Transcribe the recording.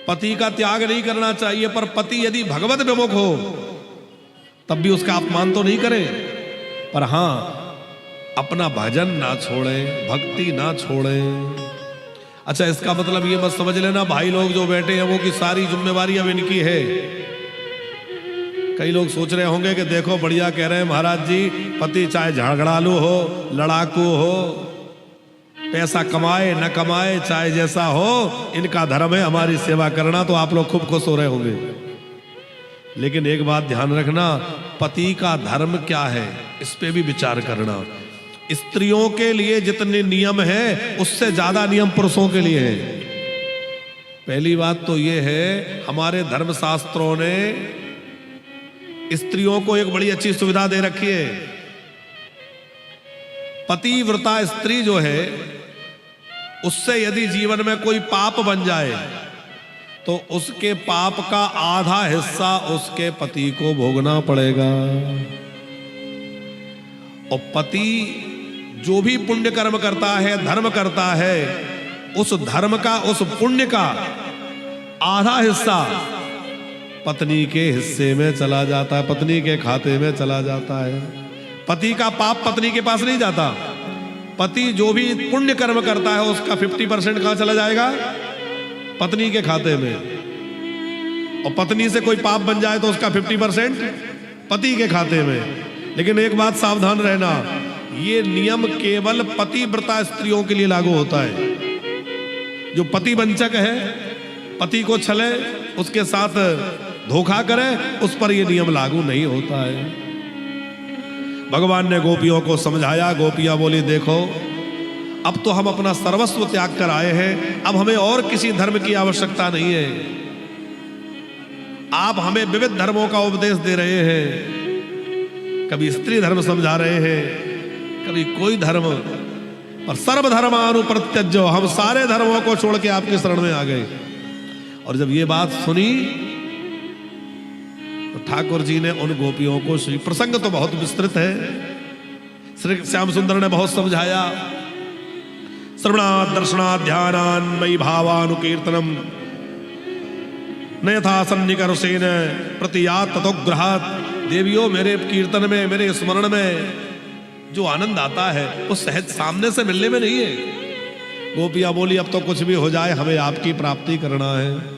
पति का त्याग नहीं करना चाहिए, पर पति यदि भगवत विमुख हो तब भी उसका अपमान तो नहीं करे, पर हां अपना भजन ना छोड़े, भक्ति ना छोड़े। अच्छा, इसका मतलब ये मत समझ लेना भाई लोग जो बैठे हैं वो की सारी जिम्मेवारी अब इनकी है। कई लोग सोच रहे होंगे कि देखो बढ़िया कह रहे हैं महाराज जी, पति चाहे झगड़ालू हो, लड़ाकू हो, पैसा कमाए न कमाए, चाहे जैसा हो, इनका धर्म है हमारी सेवा करना। तो आप लोग खूब खुश हो रहे होंगे, लेकिन एक बात ध्यान रखना, पति का धर्म क्या है इस पे भी विचार करना। स्त्रियों के लिए जितने नियम हैं उससे ज्यादा नियम पुरुषों के लिए है। पहली बात तो ये है, हमारे धर्मशास्त्रों ने स्त्रियों को एक बड़ी अच्छी सुविधा दे रखी है। पतिव्रता स्त्री जो है उससे यदि जीवन में कोई पाप बन जाए तो उसके पाप का आधा हिस्सा उसके पति को भोगना पड़ेगा। और पति जो भी पुण्य कर्म करता है, धर्म करता है, उस धर्म का, उस पुण्य का आधा हिस्सा पत्नी के हिस्से में चला जाता है, पत्नी के खाते में चला जाता है। पति का पाप पत्नी के पास नहीं जाता। पति जो भी पुण्य कर्म करता है उसका 50% कहां चला जाएगा? पत्नी के खाते में। और पत्नी से कोई पाप बन जाए तो उसका 50% पति के खाते में। लेकिन एक बात सावधान रहना, ये नियम केवल पतिव्रता स्त्रियों के लिए लागू होता है। जो पति वंचक है, पति को छले, उसके साथ धोखा करे, उस पर यह नियम लागू नहीं होता है। भगवान ने गोपियों को समझाया। गोपियां बोली देखो, अब तो हम अपना सर्वस्व त्याग कर आए हैं, अब हमें और किसी धर्म की आवश्यकता नहीं है। आप हमें विविध धर्मों का उपदेश दे रहे हैं, कभी स्त्री धर्म समझा रहे हैं, कभी कोई धर्म, पर सर्वधर्मानुप्रत्यज्यो, हम सारे धर्मों को छोड़ के आपके शरण में आ गए। और जब ये बात सुनी तो ठाकुर जी ने उन गोपियों को, श्री प्रसंग तो बहुत विस्तृत है, श्री श्याम सुंदर ने बहुत समझाया। श्रवणात् दर्शनात् ध्यानान् मयि भावानुकीर्तनम न यथा सन्निकर्षेण प्रतियात् ततोग्रहात्। देवियों, मेरे कीर्तन में, मेरे स्मरण में जो आनंद आता है वो सहज सामने से मिलने में नहीं है। गोपियां बोली अब तो कुछ भी हो जाए, हमें आपकी प्राप्ति करना है।